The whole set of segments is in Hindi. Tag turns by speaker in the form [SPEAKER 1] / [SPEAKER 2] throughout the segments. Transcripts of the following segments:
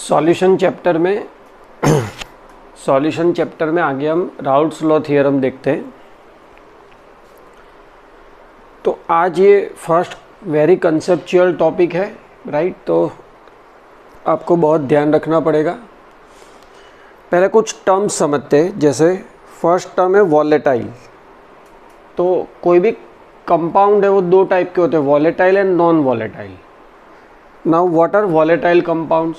[SPEAKER 1] सॉल्यूशन चैप्टर में सॉल्यूशन चैप्टर में आगे हम राउल्ट्स लॉ थ्योरम देखते हैं। तो आज ये फर्स्ट वेरी कंसेप्चुअल टॉपिक है, राइट। तो आपको बहुत ध्यान रखना पड़ेगा। पहले कुछ टर्म्स समझते हैं। जैसे फर्स्ट टर्म है वॉलेटाइल। तो कोई भी कंपाउंड है वो दो टाइप के होते हैं, volatile and non volatile. Now what are volatile compounds?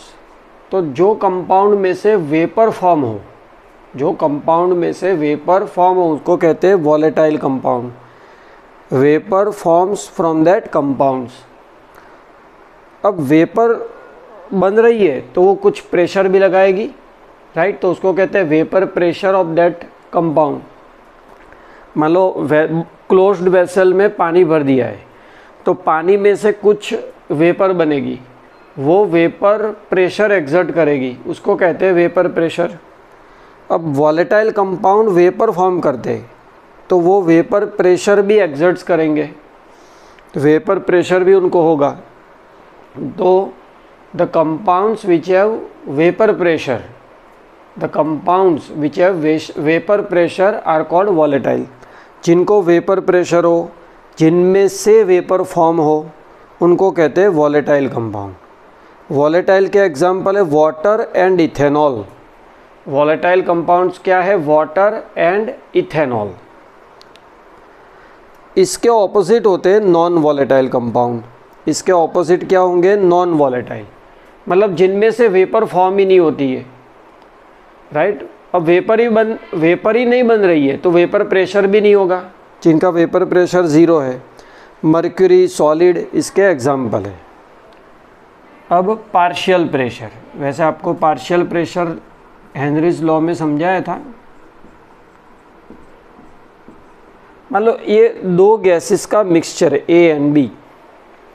[SPEAKER 1] तो जो कंपाउंड में से वेपर फॉर्म हो, उसको कहते हैं volatile compound. Vapour forms from that compounds. अब वेपर बन रही है तो वो कुछ प्रेशर भी लगाएगी, राइट। तो उसको कहते हैं vapour pressure of that compound. मान लो क्लोज्ड वेसल में पानी भर दिया है, तो पानी में से कुछ वेपर बनेगी, वो वेपर प्रेशर एक्सर्ट करेगी, उसको कहते हैं वेपर प्रेशर। अब वॉलेटाइल कंपाउंड वेपर फॉर्म करते हैं तो वो वेपर प्रेशर भी एक्सर्ट्स करेंगे, तो वेपर प्रेशर भी उनको होगा। तो the compounds which have vapour pressure are called volatile. जिनको वेपर प्रेशर हो, जिनमें से वेपर फॉर्म हो, उनको कहते हैं वॉलेटाइल कंपाउंड। वॉलेटाइल के एग्जाम्पल है water and ethanol. Volatile compounds क्या है? Water and ethanol. इसके ऑपोजिट होते हैं नॉन वॉलेटाइल कंपाउंड। इसके ऑपोजिट क्या होंगे? नॉन वॉलेटाइल, मतलब जिनमें से वेपर फॉर्म ही नहीं होती है, राइट। अब वेपर ही नहीं बन रही है तो वेपर प्रेशर भी नहीं होगा। जिनका वेपर प्रेशर ज़ीरो है, मर्क्यूरी, सॉलिड, इसके एग्जाम्पल है। अब पार्शियल प्रेशर। वैसे आपको पार्शियल प्रेशर हेनरीज लॉ में समझाया था। मान लो ये दो गैसेस का मिक्सचर है, ए एंड बी।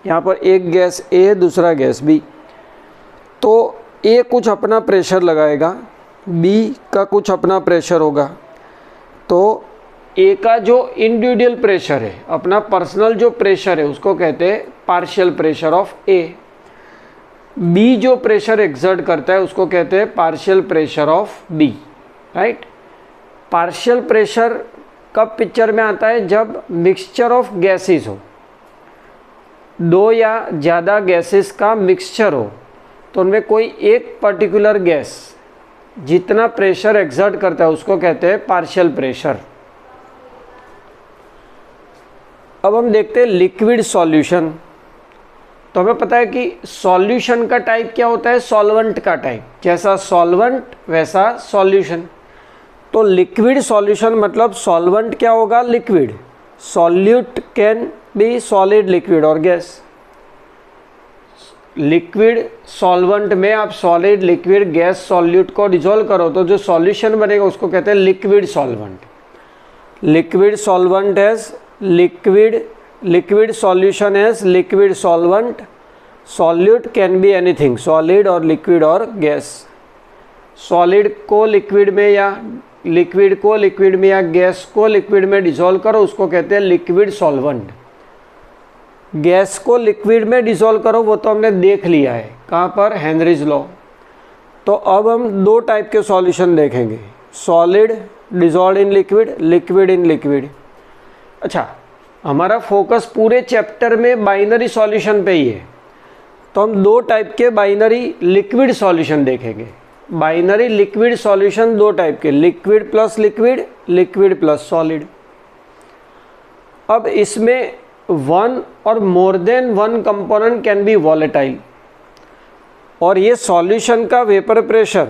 [SPEAKER 1] यहाँ पर एक गैस ए, दूसरा गैस बी। तो ए कुछ अपना प्रेशर लगाएगा, बी का कुछ अपना प्रेशर होगा। तो ए का जो इंडिविजुअल प्रेशर है, अपना पर्सनल जो प्रेशर है, उसको कहते हैं partial pressure of A. B जो प्रेशर एक्सर्ट करता है उसको कहते हैं partial pressure of B, right. Partial pressure कब पिक्चर में आता है? जब मिक्सचर ऑफ गैसेस हो, दो या ज़्यादा गैसेस का मिक्सचर हो, तो उनमें कोई एक पर्टिकुलर गैस जितना प्रेशर एक्सर्ट करता है उसको कहते हैं पार्शियल प्रेशर। अब हम देखते हैं लिक्विड सॉल्यूशन। तो हमें पता है कि सॉल्यूशन का टाइप क्या होता है? सॉल्वेंट का टाइप। जैसा सॉल्वेंट वैसा सॉल्यूशन। तो लिक्विड सॉल्यूशन मतलब सॉल्वेंट क्या होगा? Liquid. Solute can be solid, liquid और गैस। लिक्विड सॉल्वेंट में आप सॉलिड, लिक्विड, गैस, सॉल्यूट को डिसॉल्व करो तो जो सॉल्यूशन बनेगा उसको कहते हैं liquid solvent. Liquid solvent as liquid solution as liquid solvent. Solute can be anything, solid और लिक्विड और गैस। सॉलिड को लिक्विड में या लिक्विड को लिक्विड में या गैस को लिक्विड में डिसॉल्व करो, उसको कहते हैं लिक्विड सॉल्वेंट। गैस को लिक्विड में डिसॉल्व करो, वो तो हमने देख लिया है, कहाँ पर? Henry's law. तो अब हम दो टाइप के सॉल्यूशन देखेंगे, solid dissolve in liquid, liquid in liquid. अच्छा, हमारा फोकस पूरे चैप्टर में बाइनरी सॉल्यूशन पे ही है, तो हम दो टाइप के बाइनरी लिक्विड सॉल्यूशन देखेंगे। बाइनरी लिक्विड सॉल्यूशन दो टाइप के, liquid plus liquid, liquid plus solid. अब इसमें वन और more than one component can be volatile. और ये सॉल्यूशन का वेपर प्रेशर,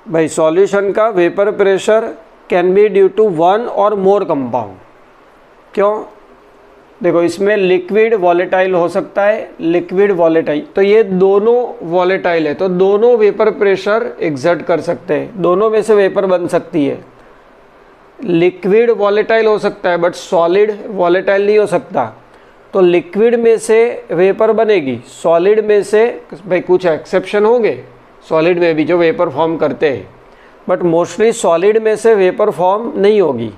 [SPEAKER 1] भाई सॉल्यूशन का vapour pressure can be due to one और मोर कंपाउंड। क्यों? देखो, इसमें लिक्विड वॉलेटाइल हो सकता है, लिक्विड वॉलेटाइल। तो ये दोनों वॉलेटाइल है, तो दोनों वेपर प्रेशर एक्सर्ट कर सकते हैं, दोनों में से वेपर बन सकती है। लिक्विड वॉलेटाइल हो सकता है बट सॉलिड वॉलेटाइल नहीं हो सकता। तो लिक्विड में से वेपर बनेगी, सॉलिड में से, भाई कुछ एक्सेप्शन होंगे सॉलिड में भी जो वेपर फॉर्म करते हैं, बट मोस्टली सॉलिड में से वेपर फॉर्म नहीं होगी।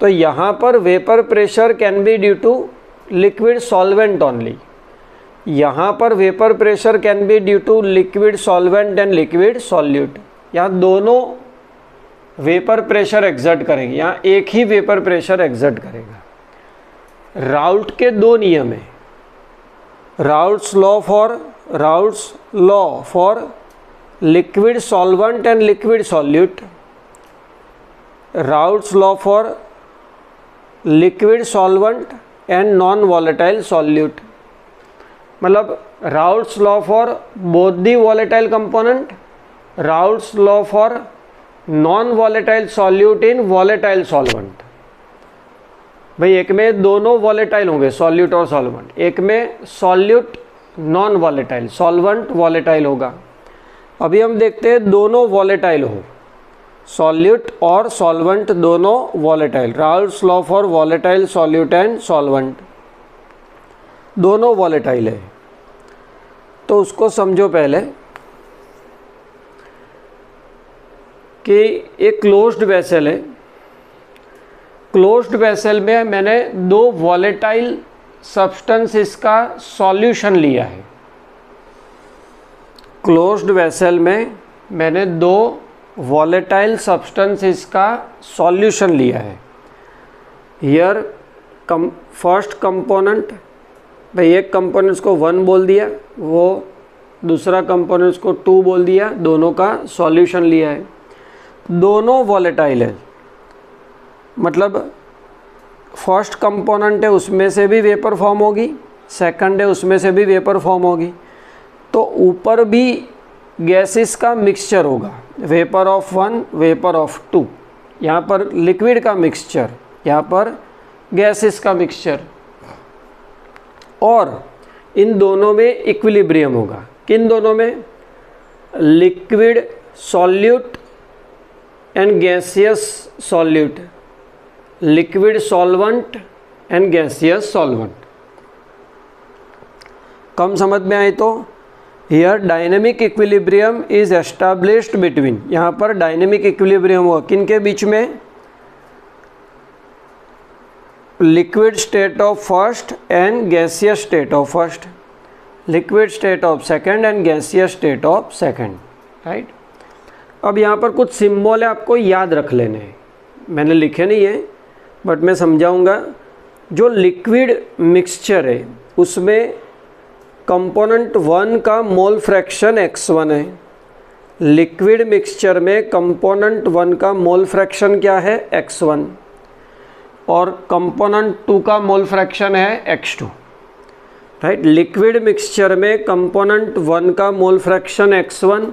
[SPEAKER 1] तो यहाँ पर vapour pressure can be due to liquid solvent only. यहाँ पर vapour pressure can be due to liquid solvent and liquid solute. यहाँ दोनों वेपर प्रेशर एग्जर्ट करेंगे, यहाँ एक ही वेपर प्रेशर एग्जर्ट करेगा। राउल्ट के दो नियम है, Raoult's law for liquid solvent and liquid solute, Raoult's law for liquid solvent and non volatile solute. मतलब Raoult's law for both the volatile component, Raoult's law for non volatile solute in volatile solvent. भाई एक में दोनों वॉलेटाइल होंगे, सॉल्यूट और सॉल्वेंट, एक में solute non volatile, solvent volatile होगा। अभी हम देखते हैं दोनों वॉलेटाइल हो, सॉल्यूट और सॉल्वेंट दोनों volatile. Raoult's law for volatile solute and solvent, दोनों वॉलेटाइल है। तो उसको समझो पहले कि एक क्लोज्ड वेसल है, क्लोज्ड वेसल में मैंने दो वॉलेटाइल सब्सटेंसेस का सॉल्यूशन लिया है। क्लोज्ड वेसल में मैंने दो वॉलेटाइल सब्सटेंसेस का सॉल्यूशन लिया है। हियर फर्स्ट कंपोनेंट, भाई एक कंपोनेंट्स को 1 बोल दिया, वो दूसरा कंपोनेंट्स को 2 बोल दिया, दोनों का सॉल्यूशन लिया है। दोनों वॉलेटाइल है, मतलब फर्स्ट कंपोनेंट है उसमें से भी वेपर फॉर्म होगी, सेकंड है उसमें से भी वेपर फॉर्म होगी। तो ऊपर भी गैसेस का मिक्सचर होगा, वेपर ऑफ 1 वेपर ऑफ 2, यहाँ पर लिक्विड का मिक्सचर, यहाँ पर गैसेस का मिक्सचर। और इन दोनों में इक्विलिब्रियम होगा। किन दोनों में? Liquid solute and gaseous solute, liquid solvent and gaseous solvent. कम समझ में आए तो here dynamic equilibrium is established between, यहाँ पर डायनेमिक इक्विलिब्रियम हुआ किन के बीच में? Liquid state of first and gaseous state of first, liquid state of second and gaseous state of second, right. अब यहाँ पर कुछ सिंबल है, आपको याद रख लेने हैं, मैंने लिखे नहीं है बट मैं समझाऊंगा। जो लिक्विड मिक्सचर है उसमें कंपोनेंट 1 का मोल फ्रैक्शन x1 है। लिक्विड मिक्सचर में कंपोनेंट 1 का मोल फ्रैक्शन क्या है? x1, और कंपोनेंट 2 का मोल फ्रैक्शन है x2, राइट। लिक्विड मिक्सचर में कंपोनेंट 1 का मोल फ्रैक्शन x1,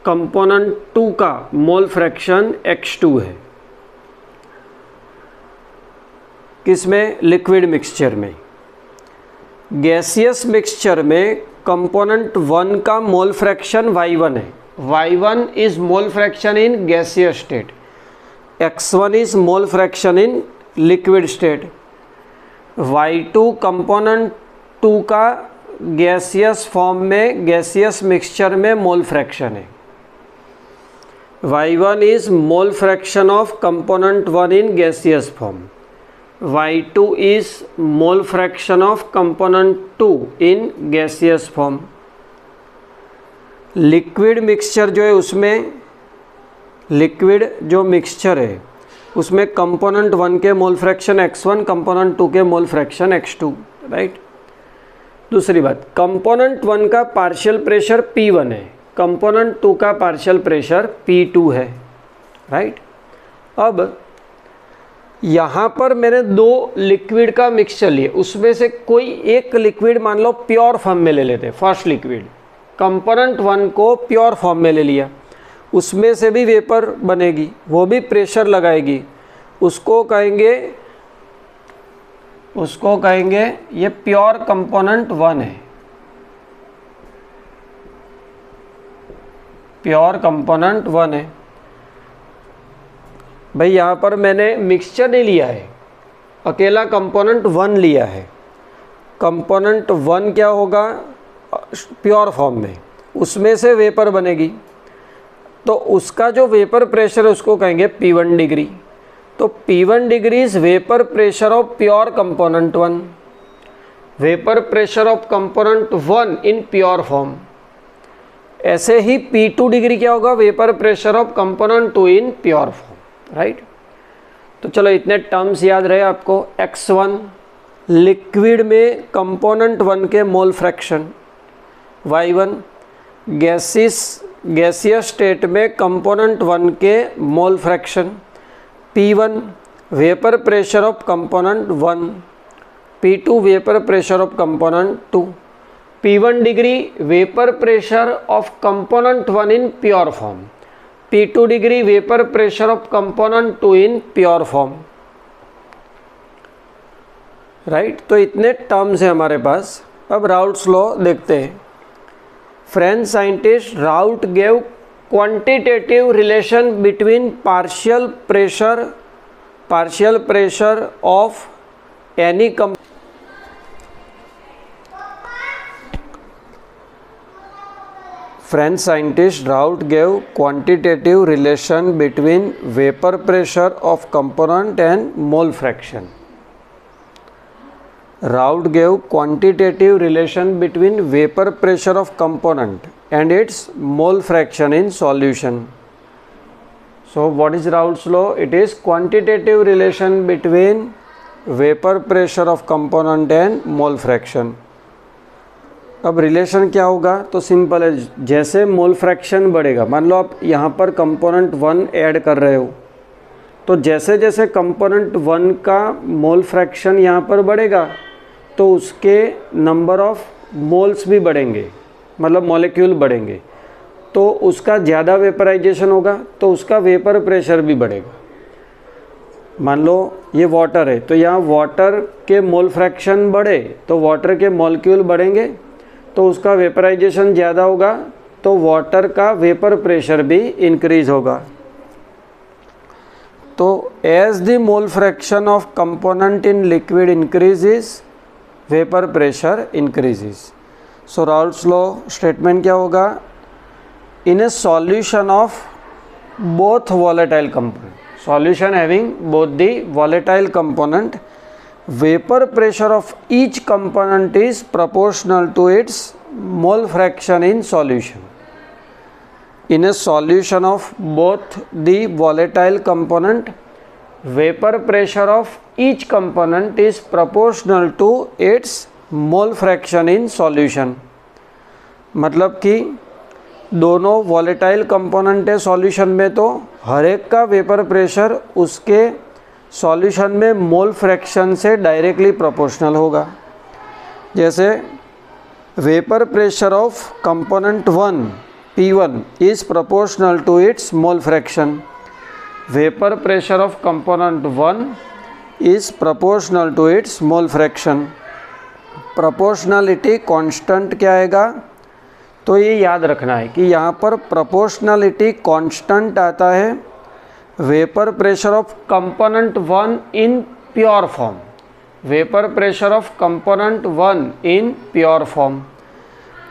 [SPEAKER 1] कंपोनेंट 2 का मोल फ्रैक्शन x2 है। किसमें? लिक्विड मिक्सचर में। गैसियस मिक्सचर में कंपोनेंट 1 का मोल फ्रैक्शन y1 है, y1 is mole fraction in gaseous state, x1 is mole fraction in liquid state, y2 component 2 का गैसियस फॉर्म में गैसियस मिक्सचर में मोल फ्रैक्शन है, y1 is mole fraction of component 1 in gaseous form, y2 is mole fraction of component 2 in gaseous form। Liquid mixture जो है उसमें, लिक्विड जो मिक्सचर है उसमें कंपोनेंट 1 के मोल फ्रैक्शन x1, कंपोनेंट 2 के मोल फ्रैक्शन x2, राइट। दूसरी बात, कंपोनेंट 1 का पार्शियल प्रेशर P1 है, कंपोनेंट 2 का पार्शियल प्रेशर P2 है, राइट। अब यहाँ पर मैंने दो लिक्विड का मिक्सचर लिए, उसमें से कोई एक लिक्विड मान लो प्योर फॉर्म में ले लेते हैं। फर्स्ट लिक्विड कंपोनेंट 1 को प्योर फॉर्म में ले लिया, उसमें से भी वेपर बनेगी, वो भी प्रेशर लगाएगी, उसको कहेंगे ये प्योर कंपोनेंट 1 है, प्योर कंपोनेंट 1 है। भाई यहाँ पर मैंने मिक्सचर नहीं लिया है, अकेला कंपोनेंट 1 लिया है। कंपोनेंट 1 क्या होगा? प्योर फॉर्म में, उसमें से वेपर बनेगी, तो उसका जो वेपर प्रेशर है उसको कहेंगे P1 डिग्री। तो P1 degree is vapour pressure of pure component 1, vapour pressure of component 1 in pure form. ऐसे ही P2 डिग्री क्या होगा, vapour pressure of component 2 in pure form, right. तो चलो इतने टर्म्स याद रहे आपको। x1 लिक्विड में कंपोनेंट 1 के mole fraction, y1 gaseous state में कंपोनेंट 1 के mole fraction, P1 vapour pressure of component 1, P2 vapour pressure of component 2। P1 degree vapour pressure of component 1 in pure form, P2 degree vapour pressure of component 2 in pure form, right. तो इतने टर्म्स हैं हमारे पास। अब राउट्स लॉ देखते हैं। French scientist route gave quantitative relation between partial pressure of any French scientist Raoult gave quantitative relation between vapor pressure of component and mole fraction. Raoult gave quantitative relation between vapor pressure of component and its mole fraction in solution. So what is Raoult's law? It is quantitative relation between vapor pressure of component and mole fraction. अब रिलेशन क्या होगा, तो सिंपल है। जैसे मोल फ्रैक्शन बढ़ेगा, मान लो आप यहाँ पर कंपोनेंट 1 ऐड कर रहे हो, तो जैसे जैसे कंपोनेंट 1 का मोल फ्रैक्शन यहाँ पर बढ़ेगा तो उसके नंबर ऑफ मोल्स भी बढ़ेंगे, मतलब मॉलिक्यूल बढ़ेंगे, तो उसका ज़्यादा वेपराइजेशन होगा तो उसका वेपर प्रेशर भी बढ़ेगा। मान लो ये वाटर है, तो यहाँ वाटर के मोल फ्रैक्शन बढ़े तो वाटर के मॉलिक्यूल बढ़ेंगे, तो उसका वेपराइजेशन ज़्यादा होगा तो वाटर का वेपर प्रेशर भी इंक्रीज होगा। तो as the mole fraction of component in liquid increases, vapour pressure increases. So Raoult's law statement क्या होगा, in a solution of both volatile component, solution having both the volatile component, vapor pressure of each component is proportional to its mole fraction in solution. In a solution of both the volatile component, vapor pressure of each component is proportional to its mole fraction in solution. मतलब कि दोनों volatile component है सॉल्यूशन में, तो हर एक का वेपर प्रेशर उसके सॉल्यूशन में मोल फ्रैक्शन से डायरेक्टली प्रोपोर्शनल होगा। जैसे vapour pressure of component 1 P1 is proportional to its mole fraction, vapour pressure of component 1 is proportional to its mole fraction. Proportionality constant क्या आएगा, तो ये याद रखना है कि यहाँ पर प्रोपोर्शनलिटी कांस्टेंट आता है vapour pressure of component 1 in pure form, vapour pressure of component 1 in pure form.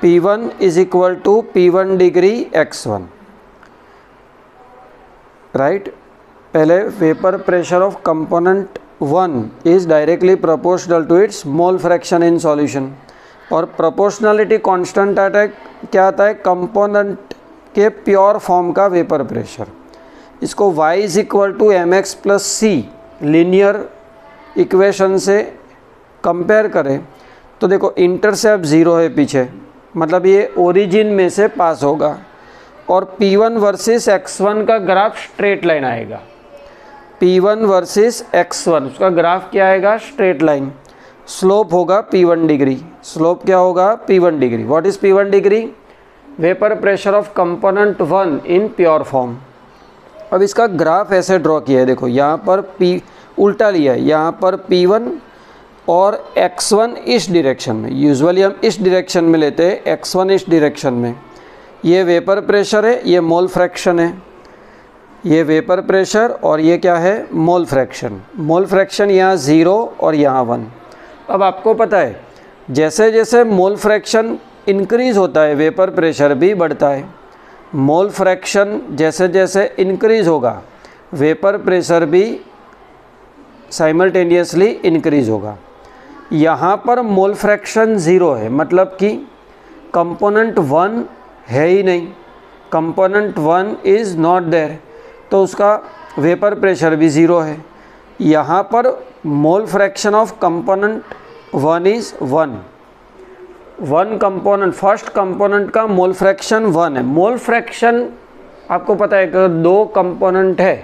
[SPEAKER 1] P1 is equal to P1 degree x1, right. पहले vapour pressure of component 1 is directly proportional to its mole fraction in solution, और प्रोपोर्शनलिटी कांस्टेंट आता है, क्या आता है, कंपोनेंट के प्योर फॉर्म का वेपर प्रेशर। इसको y is equal to mx plus C linear equation से कंपेयर करें तो देखो इंटरसेप्ट 0 है पीछे, मतलब ये ओरिजिन में से पास होगा, और P1 वर्सेस x1 का ग्राफ स्ट्रेट लाइन आएगा। P1 वर्सेस x1 उसका ग्राफ क्या आएगा, स्ट्रेट लाइन। स्लोप होगा P1 डिग्री, स्लोप क्या होगा, P1 degree. What is P1 degree, vapour pressure of component 1 in pure form. अब इसका ग्राफ ऐसे ड्रॉ किया है, देखो यहाँ पर P उल्टा लिया है, यहाँ पर P1 और x1 इस डायरेक्शन में, यूजुअली हम इस डायरेक्शन में लेते हैं, x1 इस डायरेक्शन में। ये वेपर प्रेशर है, ये मोल फ्रैक्शन है, ये वेपर प्रेशर और ये क्या है, मोल फ्रैक्शन। मोल फ्रैक्शन यहाँ 0 और यहाँ 1। अब आपको पता है जैसे जैसे मोल फ्रैक्शन इंक्रीज़ होता है वेपर प्रेशर भी बढ़ता है, मोल फ्रैक्शन जैसे जैसे इंक्रीज़ होगा वेपर प्रेशर भी साइमल्टेनियसली इंक्रीज़ होगा। यहाँ पर मोल फ्रैक्शन 0 है, मतलब कि कंपोनेंट 1 है ही नहीं, कंपोनेंट 1 इज़ नॉट देयर, तो उसका वेपर प्रेशर भी 0 है। यहाँ पर mole fraction of component 1 is 1 component, first component का मोल फ्रैक्शन 1 है। मोल फ्रैक्शन आपको पता है कि 2 कंपोनेंट है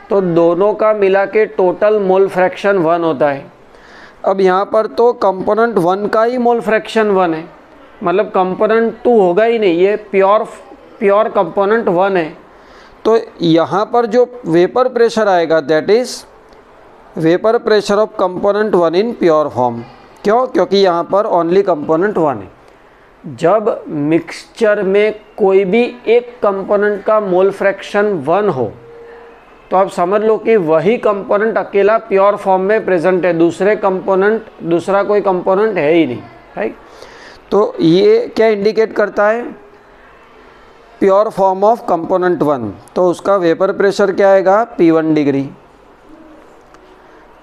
[SPEAKER 1] तो दोनों का मिला के टोटल मोल फ्रैक्शन 1 होता है। अब यहाँ पर तो कंपोनेंट 1 का ही मोल फ्रैक्शन 1 है, मतलब कंपोनेंट 2 होगा ही नहीं, ये प्योर कंपोनेंट 1 है। तो यहाँ पर जो वेपर प्रेशर आएगा that is vapour pressure of component 1 in pure form. क्यों? क्योंकि यहाँ पर ओनली कंपोनेंट 1 है। जब मिक्सचर में कोई भी एक कंपोनेंट का मोल फ्रैक्शन 1 हो तो आप समझ लो कि वही कंपोनेंट अकेला प्योर फॉर्म में प्रेजेंट है, दूसरा कोई कंपोनेंट है ही नहीं, राइट। तो ये क्या इंडिकेट करता है? प्योर फॉर्म ऑफ कंपोनेंट 1, तो उसका वेपर प्रेशर क्या आएगा? P1 degree.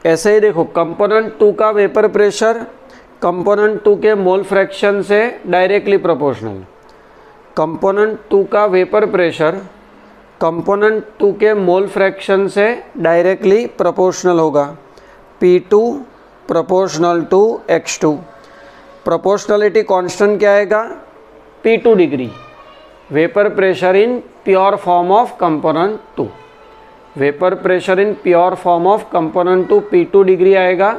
[SPEAKER 1] ऐसे ही देखो कंपोनेंट 2 का वेपर प्रेशर कंपोनेंट 2 के मोल फ्रैक्शन से डायरेक्टली प्रोपोर्शनल। कंपोनेंट 2 का वेपर प्रेशर कंपोनेंट 2 के मोल फ्रैक्शन से डायरेक्टली प्रोपोर्शनल होगा। P2 proportional to X2। Proportionality constant क्या आएगा? P2 degree. Vapour pressure in pure form of component 2, vapour pressure in pure form of component 2 P2 degree आएगा,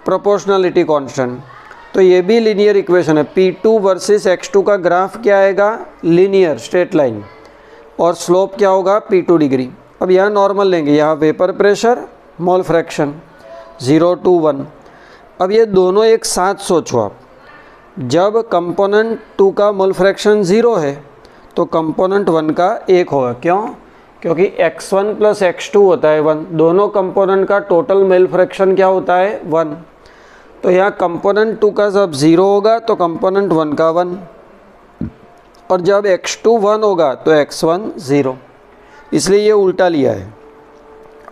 [SPEAKER 1] प्रोपोर्शनलिटी कांस्टेंट। तो ये भी लीनियर इक्वेशन है। P2 वर्सेस X2 का ग्राफ क्या आएगा? लीनियर स्ट्रेट लाइन, और स्लोप क्या होगा? P2 degree. अब यहाँ नॉर्मल लेंगे, यहाँ vapour pressure mole fraction 0 to 1। अब ये दोनों एक साथ सोचो आप, जब कंपोनेंट 2 का मोल फ्रैक्शन 0 है तो कंपोनेंट 1 का 1 होगा। क्यों? क्योंकि x1 प्लस x2 होता है 1, दोनों कंपोनेंट का टोटल मोल फ्रैक्शन क्या होता है? 1। तो यहाँ कंपोनेंट 2 का जब 0 होगा तो कंपोनेंट 1 का 1, और जब x2 1 होगा तो x1 0, इसलिए ये उल्टा लिया है।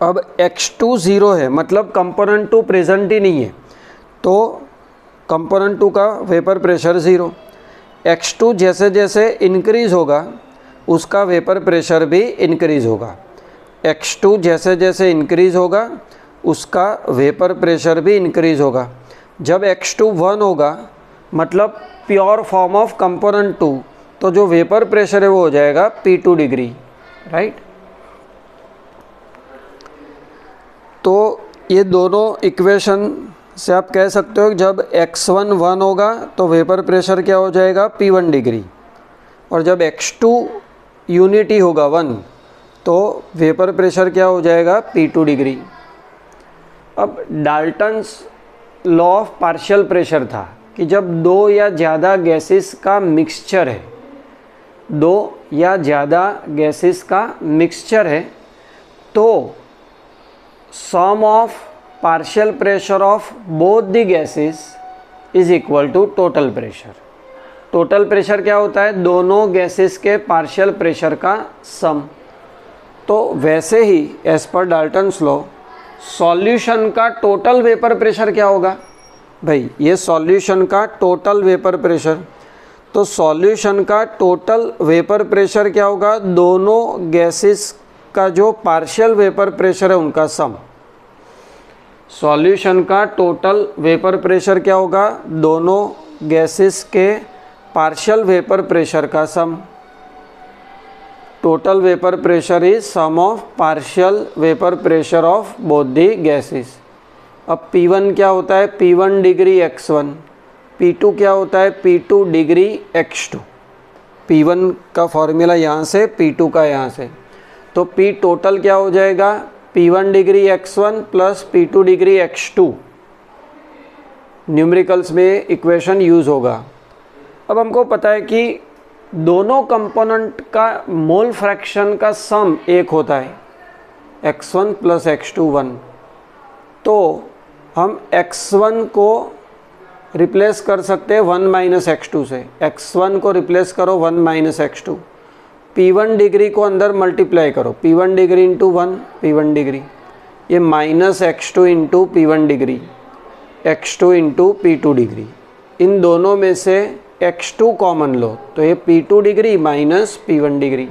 [SPEAKER 1] अब x2 0 है मतलब कंपोनेंट 2 प्रेजेंट ही नहीं है, तो कंपोनेंट 2 का वेपर प्रेशर 0। x2 जैसे जैसे इंक्रीज़ होगा उसका वेपर प्रेशर भी इंक्रीज़ होगा। x2 जैसे जैसे इंक्रीज़ होगा उसका वेपर प्रेशर भी इंक्रीज़ होगा। जब x2 1 होगा मतलब प्योर फॉर्म ऑफ कंपोनेंट 2, तो जो वेपर प्रेशर है वो हो जाएगा P2 डिग्री, राइट। तो ये दोनों इक्वेशन से आप कह सकते हो जब x1 1 होगा तो वेपर प्रेशर क्या हो जाएगा? P1 डिग्री, और जब x2 यूनिटी होगा 1 तो वेपर प्रेशर क्या हो जाएगा? P2 degree. अब Dalton's law of partial pressure था कि जब 2 या ज़्यादा गैसेस का मिक्सचर है, 2 या ज़्यादा गैसेस का मिक्सचर है तो sum of partial pressure of both the gases is equal to total pressure. Total pressure क्या होता है? दोनों गैसेस के पार्शियल प्रेशर का सम। तो वैसे ही as per Dalton's law solution का टोटल वेपर प्रेशर क्या होगा? भाई ये सॉल्यूशन का टोटल वेपर प्रेशर, तो सॉल्यूशन का टोटल वेपर प्रेशर क्या होगा? दोनों गैसेस का जो पार्शियल वेपर प्रेशर है उनका सम। सॉल्यूशन का टोटल वेपर प्रेशर क्या होगा? दोनों गैसेस के पार्शियल वेपर प्रेशर का sum. Total vapour pressure is sum of partial vapour pressure of both the gases. अब P1 क्या होता है? P1 degree x1। P2 क्या होता है? P2 degree x2। P1 का फॉर्मूला यहाँ से, P2 का यहाँ से, तो P टोटल क्या हो जाएगा? P1 degree x1 plus P2 degree x2। Numericals में इक्वेशन यूज़ होगा। अब हमको पता है कि दोनों कंपोनेंट का मोल फ्रैक्शन का सम 1 होता है, x1 प्लस x2 1। तो हम x1 को रिप्लेस कर सकते हैं 1 माइनस x2 से। x1 को रिप्लेस करो 1 माइनस x2। P1 डिग्री को अंदर मल्टीप्लाई करो, P1 degree into 1 P1 degree, ये minus x2 into P1 degree. x2 into P2 degree. इन दोनों में से x2 कॉमन लो तो ये P2 degree minus P1 degree.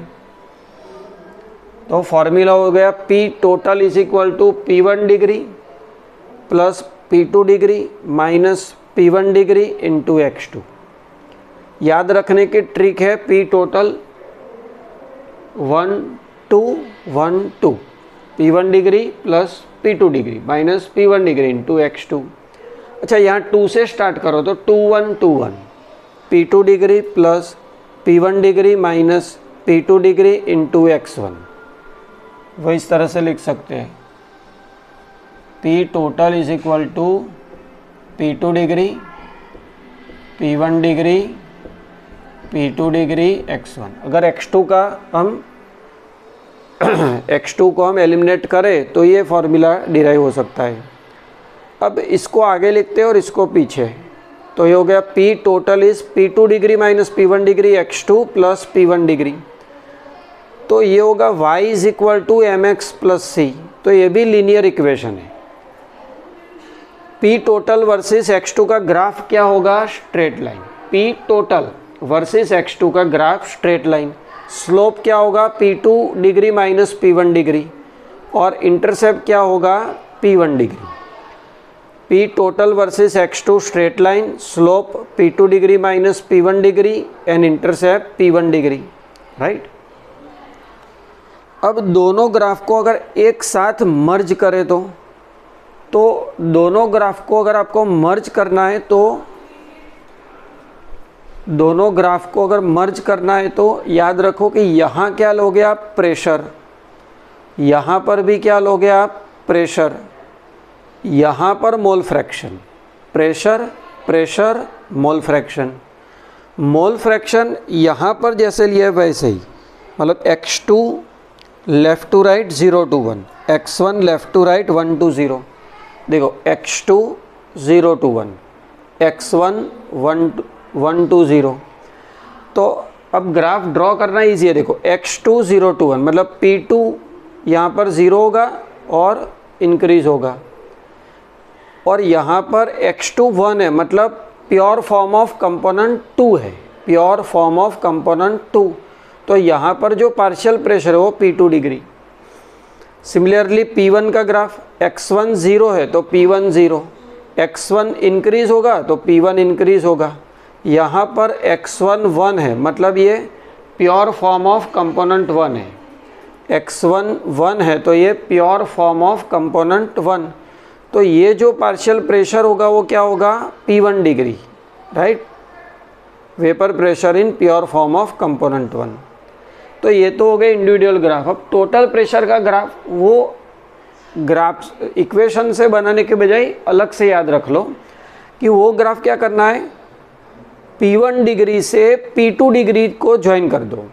[SPEAKER 1] तो फॉर्मूला हो गया P total is equal to P1 degree plus P2 degree minus P1 degree into x2। याद रखने की ट्रिक है P total 1 2 1 2, P1 degree plus P2 degree minus P1 degree into x2। अच्छा, यहाँ 2 से स्टार्ट करो तो 2 1 2 1, P2 degree plus P1 degree minus P2 degree into x1। वो इस तरह से लिख सकते हैं P total is equal to P2 degree P1 degree P2 degree x1। अगर x2 का हम x2 को हम एलिमिनेट करें तो ये फॉर्मूला डिराइव हो सकता है। अब इसको आगे लिखते हैं और इसको पीछे, तो ये हो गया P total is P2 degree minus P1 degree x2 plus P1 degree. तो ये होगा y is equal to mx plus C. तो ये भी लीनियर इक्वेशन है। P टोटल वर्सेस x2 का ग्राफ क्या होगा? Straight line. P total versus x2 का ग्राफ स्ट्रेट लाइन। स्लोप क्या होगा? P2 degree minus P1 degree और इंटरसेप्ट क्या होगा? P1 degree. P total versus x2 straight line, slope P2 degree minus P1 degree and intercept P1 degree, right. अब दोनों ग्राफ को अगर एक साथ मर्ज करें तो दोनों ग्राफ को अगर आपको मर्ज करना है तो दोनों ग्राफ को अगर मर्ज करना है तो याद रखो कि यहाँ क्या लोगे आप? प्रेशर। यहाँ पर भी क्या लोगे आप? प्रेशर। यहाँ पर mole fraction. Pressure pressure mole fraction. Mole fraction यहाँ पर जैसे लिया है वैसे ही, मतलब x2 left to right 0 to 1, x1 left to right 1 to 0। देखो x2 0 to 1, x1 1 to 0। तो अब ग्राफ ड्रॉ करना ईजी है। देखो x2 0 to 1 मतलब P2 यहाँ पर 0 होगा और इंक्रीज होगा, और यहाँ पर x2 1 है मतलब प्योर फॉर्म ऑफ कंपोनेंट 2 है, प्योर फॉर्म ऑफ कंपोनेंट 2। तो यहाँ पर जो पार्शियल प्रेशर है वो P2 डिग्री। सिमिलरली P1 का ग्राफ x1 0 है तो P1 0, x1 इंक्रीज होगा तो P1 इंक्रीज होगा। यहाँ पर x1 1 है मतलब ये प्योर फॉर्म ऑफ कंपोनेंट 1 है, x1 1 है तो ये प्योर फॉर्म ऑफ कंपोनेंट 1। तो ये जो पार्शियल प्रेशर होगा वो क्या होगा? P1 degree, right. Vapour pressure in pure form of component 1। तो ये तो हो गए इंडिविजुअल ग्राफ। अब टोटल प्रेशर का ग्राफ, वो ग्राफ इक्वेशन से बनाने के बजाय अलग से याद रख लो कि वो ग्राफ क्या करना है? P1 डिग्री से P2 डिग्री को ज्वाइन कर दो,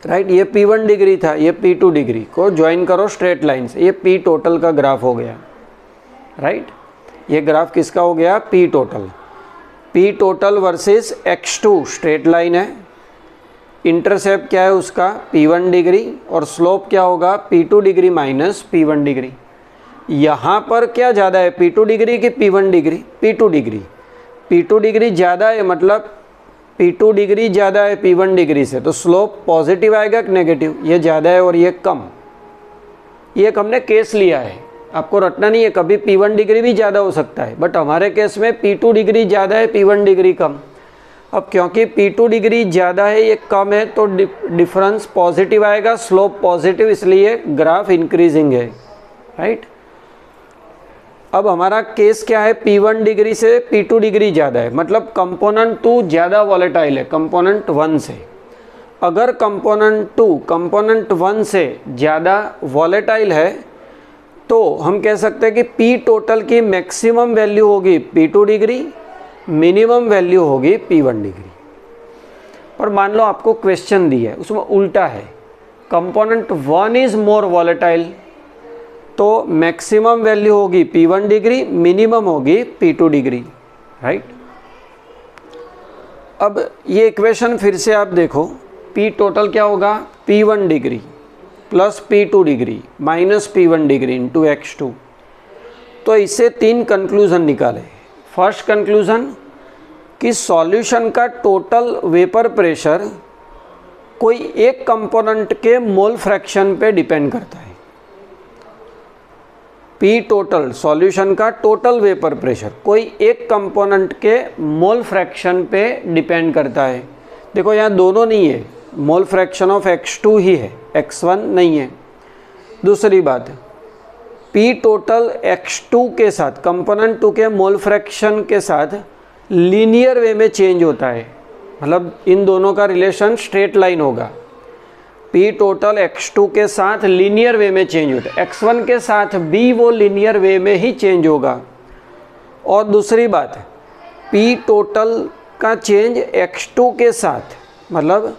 [SPEAKER 1] राइट। ये P1 डिग्री था, ये P2 डिग्री को ज्वाइन करो स्ट्रेट लाइन से, ये P टोटल का ग्राफ हो गया, राइट। ये ग्राफ किसका हो गया? P total. P total versus x2 straight line है, इंटरसेप्ट क्या है उसका? P1 डिग्री, और स्लोप क्या होगा? P2 degree minus P1 degree. यहाँ पर क्या ज़्यादा है? P2 डिग्री कि P1 degree? P2 degree. P2 degree ज़्यादा है मतलब P2 डिग्री ज़्यादा है P1 डिग्री से, तो स्लोप पॉजिटिव आएगा कि नेगेटिव? ये ज़्यादा है और ये कम। ये एक हमने केस लिया है, आपको रटना नहीं है, कभी P1 डिग्री भी ज़्यादा हो सकता है, बट हमारे केस में P2 डिग्री ज़्यादा है P1 डिग्री कम। अब क्योंकि P2 डिग्री ज़्यादा है ये कम है तो डिफरेंस पॉजिटिव आएगा, स्लोप पॉजिटिव, इसलिए ग्राफ इंक्रीजिंग है, राइट। अब हमारा केस क्या है? P1 डिग्री से P2 डिग्री ज़्यादा है मतलब कंपोनेंट 2 ज़्यादा वॉलेटाइल है कंपोनेंट 1 से। अगर कंपोनेंट 2 कंपोनेंट 1 से ज़्यादा वॉलेटाइल है तो हम कह सकते हैं कि P टोटल की मैक्सिमम वैल्यू होगी P2 डिग्री, मिनिमम वैल्यू होगी P1 डिग्री। पर मान लो आपको क्वेश्चन दिया है उसमें उल्टा है, कंपोनेंट 1 इज़ मोर वॉलेटाइल, तो मैक्सिमम वैल्यू होगी P1 डिग्री, मिनिमम होगी P2 डिग्री, राइट। अब ये इक्वेशन फिर से आप देखो, P टोटल क्या होगा? P1 degree plus P2 degree minus P1 degree into x2। तो इससे 3 कंक्लूजन निकाले। फर्स्ट कंक्लूजन कि सॉल्यूशन का टोटल वेपर प्रेशर कोई एक कंपोनेंट के मोल फ्रैक्शन पे डिपेंड करता है। पी टोटल, सॉल्यूशन का टोटल वेपर प्रेशर कोई एक कंपोनेंट के मोल फ्रैक्शन पे डिपेंड करता है। देखो यहाँ दोनों नहीं है, मोल फ्रैक्शन ऑफ x2 ही है, x1 नहीं है। दूसरी बात, P टोटल x2 के साथ, कंपोनेंट 2 के मोल फ्रैक्शन के साथ लीनियर वे में चेंज होता है, मतलब इन दोनों का रिलेशन स्ट्रेट लाइन होगा। P टोटल x2 के साथ लीनियर वे में चेंज होता है, x1 के साथ भी वो लीनियर वे में ही चेंज होगा। और दूसरी बात, P टोटल का चेंज x2 के साथ, मतलब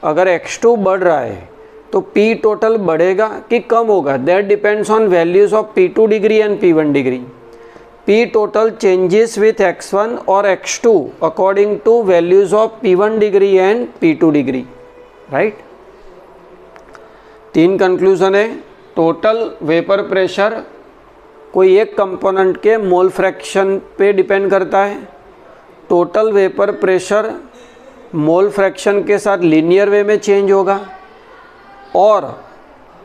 [SPEAKER 1] अगर x2 बढ़ रहा है तो P टोटल बढ़ेगा कि कम होगा, that depends on values of P2 degree and P1 degree. P total changes with x1 और x2 according to values of P1 degree and P2 degree, right. 3 conclusion है। टोटल वेपर प्रेशर कोई एक कंपोनेंट के मोल फ्रैक्शन पे डिपेंड करता है। Total vapour pressure mole fraction के साथ लीनियर वे में चेंज होगा। और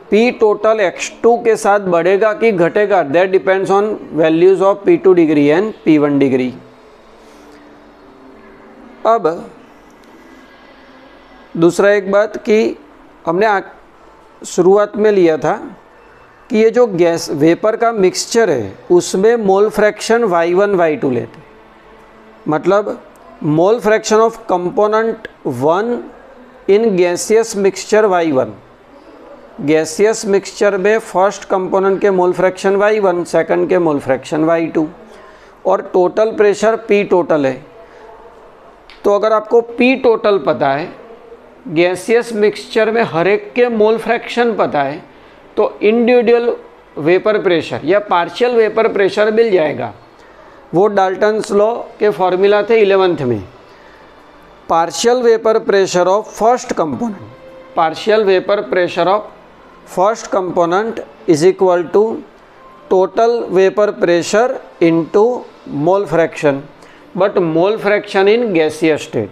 [SPEAKER 1] P टोटल x2 के साथ बढ़ेगा कि घटेगा, that depends on values of P2 degree and P1 degree. अब दूसरा एक बात कि हमने शुरुआत में लिया था कि ये जो गैस वेपर का मिक्सचर है उसमें मोल फ्रैक्शन y1 y2 लेते, मतलब मोल fraction of component 1 in gaseous mixture y1। Gaseous mixture में फर्स्ट कंपोनेंट के मोल फ्रैक्शन y1, सेकंड के मोल फ्रैक्शन y2, और टोटल प्रेशर P टोटल है। तो अगर आपको P टोटल पता है, गैसियस मिक्सचर में हर एक के मोल फ्रैक्शन पता है, तो इंडिविजुअल वेपर प्रेशर या पार्शियल वेपर प्रेशर मिल जाएगा। वो डाल्टन्स लॉ के फॉर्मूला थे 11th में। Partial vapour pressure of first component, partial vapour pressure of first component is equal to total vapour pressure into mole fraction, but mole fraction in gaseous state.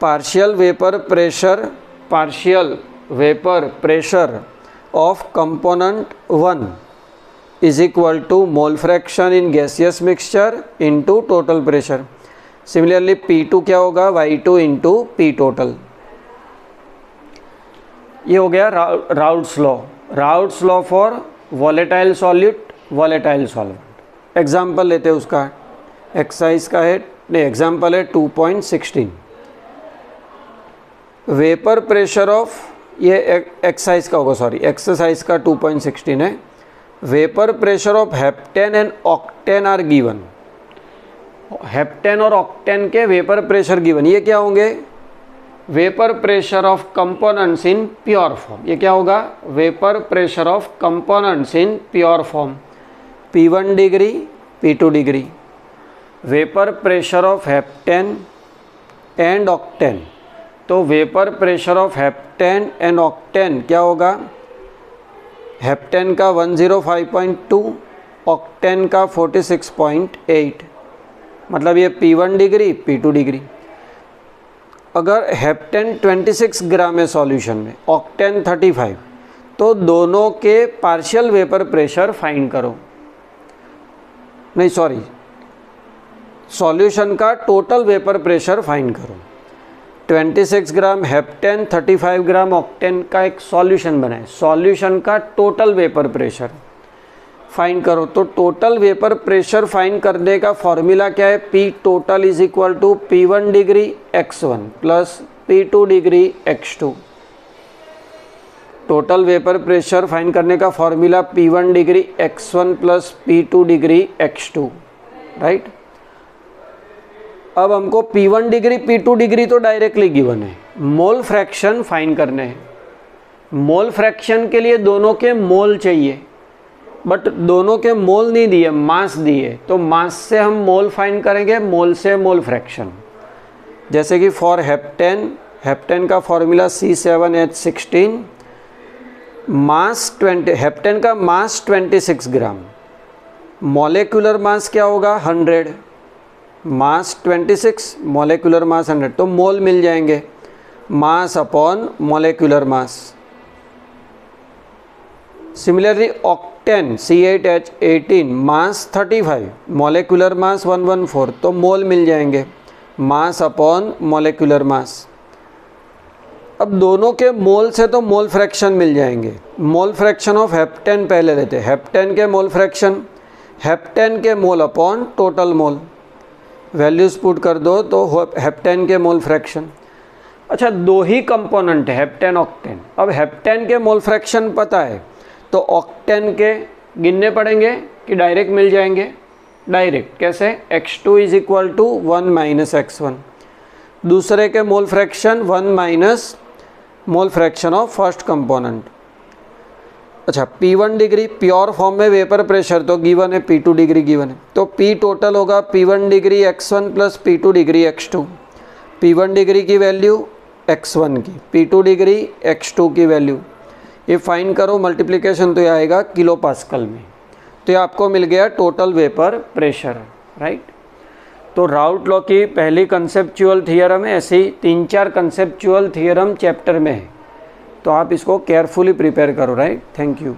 [SPEAKER 1] Partial vapour pressure of component 1 is equal to mole fraction in gaseous mixture into total pressure. Similarly P2 क्या होगा, Y2 into P total। ये हो गया routes law. Routes law for volatile solute, volatile solvent. Example लेते हैं उसका, एक्सरसाइज का है, नहीं एग्जाम्पल है 2.16। वेपर प्रेशर ऑफ, ये एक्सरसाइज का होगा, सॉरी एक्सरसाइज का 2.16 है। Vapour pressure of heptane and octane are given. Heptane और ऑक्टेन के वेपर प्रेशर गिवन, ये क्या होंगे, vapour pressure of components in pure form. ये क्या होगा, vapour pressure of components in pure form, P1 degree P2 degree. Vapour pressure of heptane and octane, तो vapour pressure of heptane and octane क्या होगा, हेप्टेन का 105.2, ऑक्टेन का 46.8, मतलब ये P1 डिग्री P2 डिग्री। अगर हेप्टेन 26 ग्राम है सॉल्यूशन में, ऑक्टेन 35, तो दोनों के पार्शियल वेपर प्रेशर फाइंड करो, नहीं सॉरी, सॉल्यूशन का टोटल वेपर प्रेशर फाइंड करो। 26 ग्राम हेप्टेन, 35 ग्राम ऑक्टेन का एक सॉल्यूशन बनाए, सॉल्यूशन का टोटल वेपर प्रेशर फाइंड करो। तो टोटल वेपर प्रेशर फाइंड करने का फॉर्मूला क्या है, P total is equal to P1 degree x1 plus P2 degree x2। Total vapour pressure find करने का formula P1 degree x1 plus P2 degree x2, right. अब हमको P1 डिग्री P2 डिग्री तो डायरेक्टली गिवन है, मोल फ्रैक्शन फाइंड करने हैं। मोल फ्रैक्शन के लिए दोनों के मोल चाहिए, बट दोनों के मोल नहीं दिए, मास दिए, तो मास से हम मोल फाइंड करेंगे, मोल से मोल फ्रैक्शन। जैसे कि फॉर हेप्टेन का फॉर्मूला C7H16, मास 20, हेप्टेन का मास 26 ग्राम, मॉलिक्यूलर मास क्या होगा 100, मास 26, मॉलिक्यूलर मास 100, तो मोल मिल जाएंगे, mass upon molecular mass. Similarly octane C8H18 मास 35, मॉलिक्यूलर मास 114, तो मोल मिल जाएंगे, मास अपॉन मॉलिक्यूलर मास। अब दोनों के मोल से तो मोल फ्रैक्शन मिल जाएंगे। मोल फ्रैक्शन ऑफ हेप्टेन पहले लेते हैं, हेप्टेन के मोल फ्रैक्शन, हेप्टेन के mole upon total mole, values put कर दो तो हेप्टेन के मोल फ्रैक्शन। अच्छा, दो ही कंपोनेंट है हेप्टेन ऑक्टेन। अब हेप्टेन के मोल फ्रैक्शन पता है तो ऑक्टेन के गिनने पड़ेंगे कि डायरेक्ट मिल जाएंगे? डायरेक्ट कैसे? x2 is equal to 1 minus x1, दूसरे के mole fraction 1 minus mole fraction of first component. अच्छा, P1 डिग्री प्योर फॉर्म में वेपर प्रेशर तो गिवन है, P2 डिग्री गिवन है, तो P टोटल होगा P1 degree x1 plus P2 degree x2। P1 degree की वैल्यू x1 की, P2 डिग्री x2 की वैल्यू, ये फाइन करो मल्टीप्लिकेशन तो ये आएगा किलो पास्कल में, तो ये आपको मिल गया टोटल वेपर प्रेशर, राइट। तो राउट लॉ की पहली कंसेप्चुअल थियरम है, ऐसे ही 3-4 कंसेप्चुअल थियरम चैप्टर में है, तो आप इसको केयरफुली प्रिपेयर करो, राइट। Thank you.